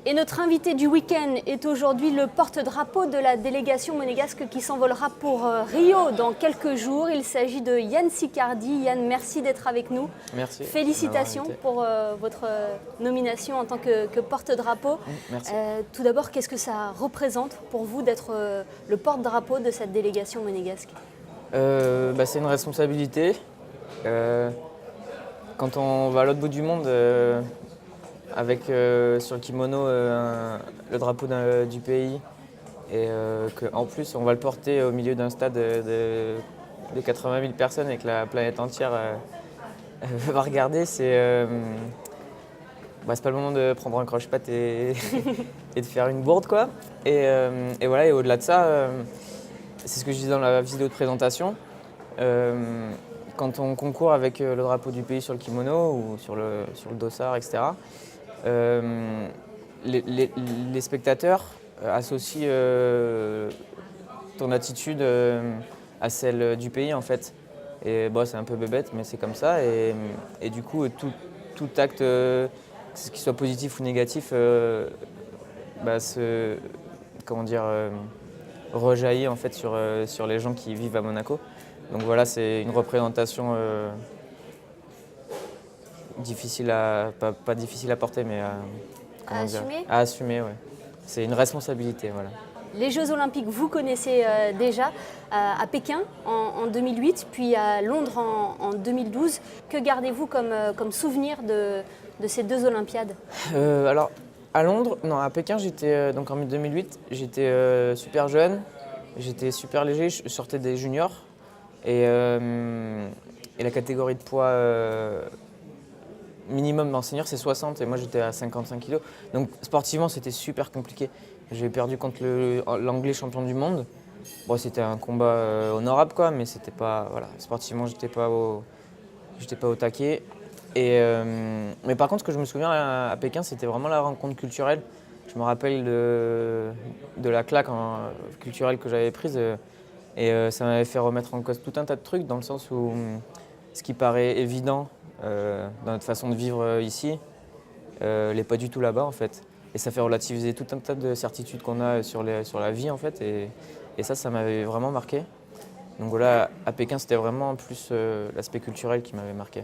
Et notre invité du week-end est aujourd'hui le porte-drapeau de la délégation monégasque qui s'envolera pour Rio dans quelques jours. Il s'agit de Yann Siccardi. Yann, merci d'être avec nous. Merci. Félicitations pour votre nomination en tant que porte-drapeau. Merci. Tout d'abord, qu'est-ce que ça représente pour vous d'être le porte-drapeau de cette délégation monégasque ? C'est une responsabilité. Quand on va à l'autre bout du monde, avec sur le kimono le drapeau du pays, et qu'en plus on va le porter au milieu d'un stade de 80 000 personnes et que la planète entière va regarder, c'est pas le moment de prendre un croche-patte et de faire une bourde, quoi. Et voilà, et au-delà de ça, c'est ce que je disais dans la vidéo de présentation. Quand on concourt avec le drapeau du pays sur le kimono ou sur le dossard, etc., les spectateurs associent ton attitude à celle du pays, en fait. Et c'est un peu bébête, mais c'est comme ça. Et du coup, tout acte, qu'il soit positif ou négatif, rejaillit en fait sur les gens qui vivent à Monaco. Donc voilà, c'est une représentation difficile pas difficile à porter, mais à assumer, ouais. C'est une responsabilité, voilà. Les Jeux Olympiques, vous connaissez déjà à Pékin en 2008, puis à Londres en 2012. Que gardez-vous comme souvenir de ces deux Olympiades ? Alors, à Pékin, j'étais donc en 2008, j'étais super jeune, j'étais super léger, je sortais des juniors et la catégorie de poids minimum en senior, c'est 60 et moi j'étais à 55 kg. Donc sportivement, c'était super compliqué. J'ai perdu contre l'anglais champion du monde. Bon, c'était un combat honorable, quoi, mais c'était pas, voilà, sportivement, j'étais pas au taquet. Mais par contre, ce que je me souviens à Pékin, c'était vraiment la rencontre culturelle. Je me rappelle de la claque culturelle que j'avais prise et ça m'avait fait remettre en cause tout un tas de trucs, dans le sens où ce qui paraît évident dans notre façon de vivre ici l'est pas du tout là-bas, en fait. Et ça fait relativiser tout un tas de certitudes qu'on a sur la vie, en fait. Et ça m'avait vraiment marqué. Donc voilà, à Pékin, c'était vraiment plus l'aspect culturel qui m'avait marqué.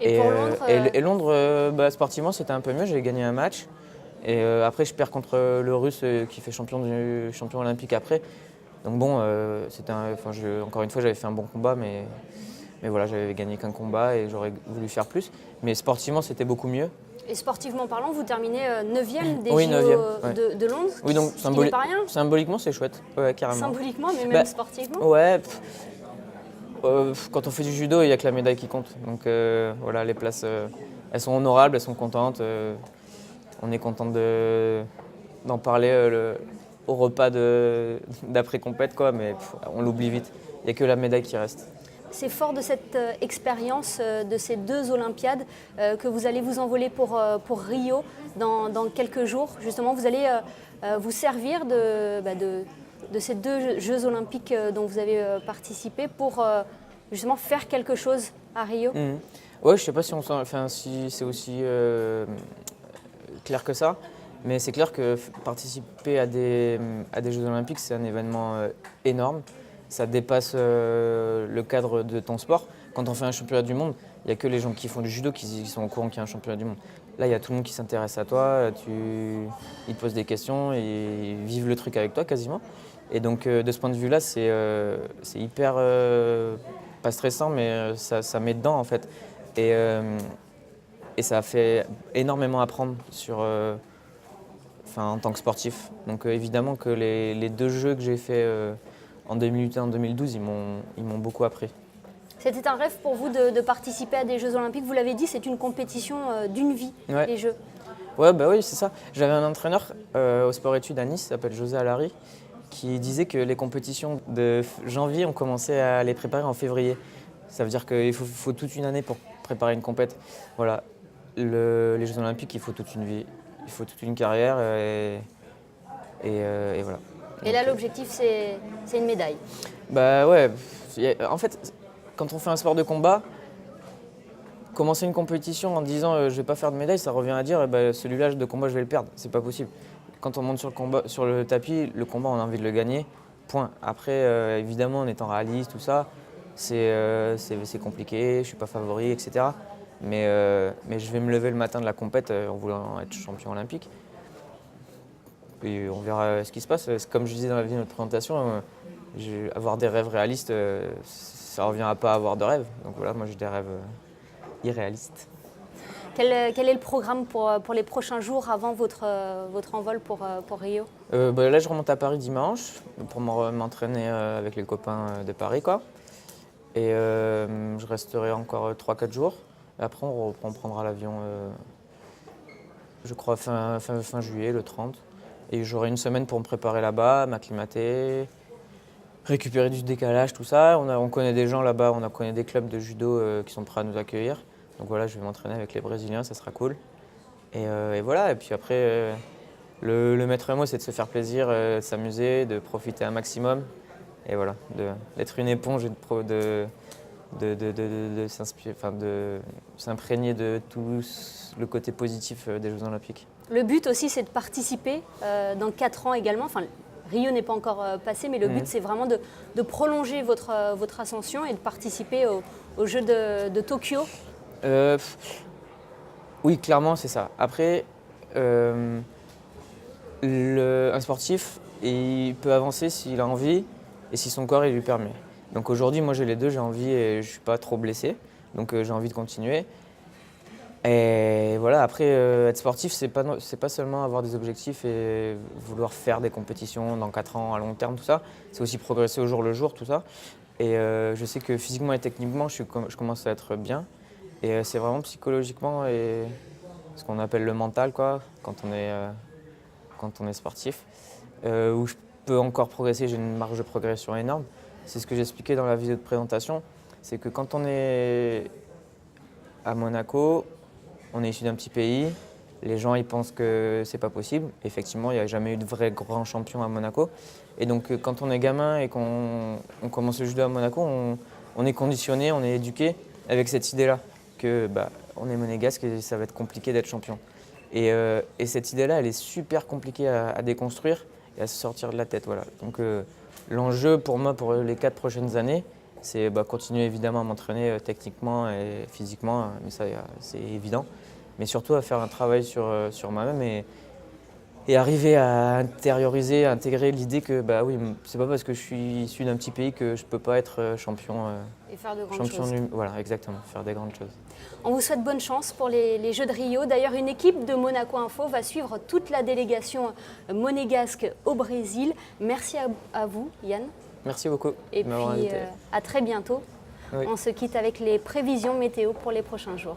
Et pour Londres et Londres, sportivement, c'était un peu mieux. J'ai gagné un match. Et après, je perds contre le Russe qui fait champion olympique après. Donc bon, encore une fois, j'avais fait un bon combat, mais voilà, j'avais gagné qu'un combat et j'aurais voulu faire plus. Mais sportivement, c'était beaucoup mieux. Et sportivement parlant, vous terminez 9e des Oui, JO 9e, de Londres, oui, donc ce qui n'est pas rien. Symboliquement, c'est chouette, ouais, carrément. Symboliquement, mais même sportivement. Ouais, quand on fait du judo, il n'y a que la médaille qui compte. Donc voilà, les places, elles sont honorables, elles sont contentes. On est content d'en parler au repas d'après-compète, quoi, mais on l'oublie vite. Il n'y a que la médaille qui reste. C'est fort de cette expérience de ces deux Olympiades que vous allez vous envoler pour Rio dans quelques jours. Justement, vous allez vous servir de ces deux Jeux Olympiques dont vous avez participé pour justement faire quelque chose à Rio. Ouais, je sais pas si c'est aussi clair que ça, mais c'est clair que participer à des Jeux Olympiques, c'est un événement énorme. Ça dépasse le cadre de ton sport. Quand on fait un championnat du monde, il n'y a que les gens qui font du judo qui sont au courant qu'il y a un championnat du monde. Là, il y a tout le monde qui s'intéresse à toi, ils te posent des questions, et ils vivent le truc avec toi quasiment. Et donc, de ce point de vue-là, c'est hyper, pas stressant, mais ça met dedans, en fait. Et ça a fait énormément apprendre en tant que sportif. Donc évidemment que les deux jeux que j'ai faits en 2008 et en 2012, ils m'ont beaucoup appris. C'était un rêve pour vous de participer à des Jeux Olympiques. Vous l'avez dit, c'est une compétition d'une vie, ouais. Les Jeux. Ouais, oui, c'est ça. J'avais un entraîneur au sport-études à Nice, il s'appelle José Alary, qui disait que les compétitions de janvier, on commençait à les préparer en février. Ça veut dire qu'il faut toute une année pour préparer une compète. Voilà. Les Jeux Olympiques, il faut toute une vie, il faut toute une carrière et voilà. Et là, l'objectif, c'est une médaille. Bah ouais, en fait, quand on fait un sport de combat, commencer une compétition en disant je vais pas faire de médaille, ça revient à dire celui-là de combat je vais le perdre. C'est pas possible. Quand on monte sur le tapis, le combat on a envie de le gagner. Point. Après évidemment en étant réaliste tout ça, c'est compliqué, je suis pas favori, etc. Mais je vais me lever le matin de la compète en voulant être champion olympique. Et on verra ce qui se passe. Comme je disais dans la vidéo de notre présentation, avoir des rêves réalistes, ça revient à pas avoir de rêves. Donc voilà, moi j'ai des rêves irréalistes. Quel est le programme pour les prochains jours avant votre envol pour Rio? Là, je remonte à Paris dimanche pour m'entraîner avec les copains de Paris, quoi. Et je resterai encore 3-4 jours. Et après, on prendra l'avion, je crois, fin juillet, le 30. Et j'aurai une semaine pour me préparer là-bas, m'acclimater, récupérer du décalage, tout ça. On connaît des gens là-bas, on connaît des clubs de judo qui sont prêts à nous accueillir. Donc voilà, je vais m'entraîner avec les Brésiliens, ça sera cool. Et voilà, et puis après, le maître mot, c'est de se faire plaisir, de s'amuser, de profiter un maximum. Et voilà, d'être une éponge et de s'imprégner de tout le côté positif des Jeux Olympiques. Le but aussi, c'est de participer dans 4 ans également. Enfin, Rio n'est pas encore passé, mais le but, c'est vraiment de prolonger votre ascension et de participer aux Jeux de Tokyo. Oui, clairement, c'est ça. Après, un sportif, il peut avancer s'il a envie et si son corps il lui permet. Donc aujourd'hui, moi j'ai les deux, j'ai envie et je ne suis pas trop blessé, donc j'ai envie de continuer. Et voilà, après, être sportif, c'est pas seulement avoir des objectifs et vouloir faire des compétitions dans 4 ans à long terme, tout ça. C'est aussi progresser au jour le jour, tout ça. Et je sais que physiquement et techniquement, je commence à être bien. Et c'est vraiment psychologiquement et ce qu'on appelle le mental, quoi, quand on est sportif, où je peux encore progresser, j'ai une marge de progression énorme. C'est ce que j'expliquais dans la vidéo de présentation, c'est que quand on est à Monaco, on est issu d'un petit pays, les gens ils pensent que c'est pas possible. Effectivement, il n'y a jamais eu de vrai grand champion à Monaco. Et donc quand on est gamin et qu'on commence le judo à Monaco, on est conditionné, on est éduqué avec cette idée-là, que on est monégasque et ça va être compliqué d'être champion. Et cette idée-là, elle est super compliquée à déconstruire et à se sortir de la tête. Voilà. Donc l'enjeu pour moi, pour les 4 prochaines années, c'est continuer évidemment à m'entraîner techniquement et physiquement, mais ça c'est évident. Mais surtout à faire un travail sur moi-même et arriver à intérioriser, à intégrer l'idée que oui, c'est pas parce que je suis issu d'un petit pays que je peux pas être champion. Et faire de grandes choses. Voilà, exactement, faire des grandes choses. On vous souhaite bonne chance pour les Jeux de Rio. D'ailleurs, une équipe de Monaco Info va suivre toute la délégation monégasque au Brésil. Merci à vous, Yann. Merci beaucoup. Et puis à très bientôt. Oui. On se quitte avec les prévisions météo pour les prochains jours.